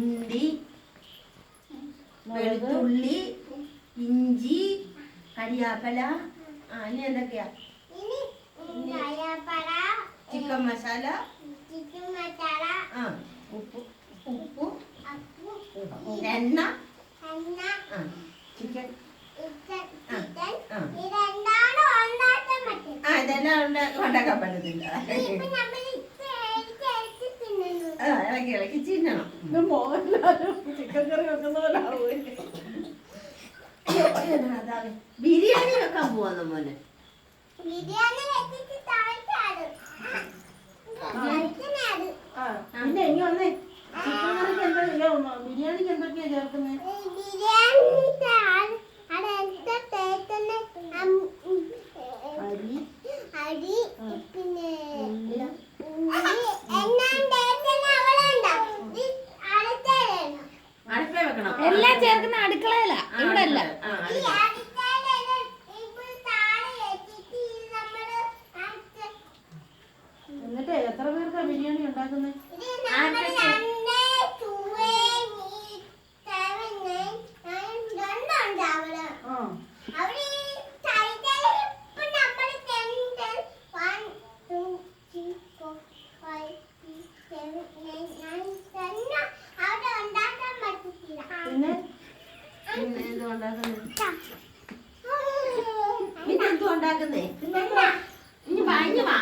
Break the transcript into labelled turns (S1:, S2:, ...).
S1: ശുണ്ടി, വെളുത്തുള്ളി, ഇഞ്ചി, കരിയാപ്പല, ഇനി എന്തൊക്കെയാ? ചിക്കൻ മസാല, ഉപ്പ്, എണ്ണ, ചിക്കൻ, ഇതെല്ലാം ഉണ്ടാക്കാൻ പറ്റത്തില്ല. ഇളക്കി ഇളക്കി ചിന്നണം.
S2: ചിക്കൻ കറി വെക്കുന്ന പോലെ
S1: ബിരിയാണി വെക്കാൻ പോവാന്ന് മോനെ.
S2: പിന്നെ ഇനി വന്നേ ചിക്കൻ കറിക്ക് എന്തൊക്കെയാ ബിരിയാണിക്ക് എന്തൊക്കെയാ ചേർക്കുന്നത്?
S3: അരി പിന്നെ
S1: അടുപ്പേ വെക്കണം.
S4: എല്ലാം ചേർക്കുന്ന അടുക്കളയില, ഇവിടെ അല്ല.
S2: എന്നിട്ട് എത്ര പേർക്കാ ബിരിയാണി ഉണ്ടാക്കുന്നത്?
S1: പിന്നെ എന്തുണ്ടാക്കുന്നേ? ഇനി വാ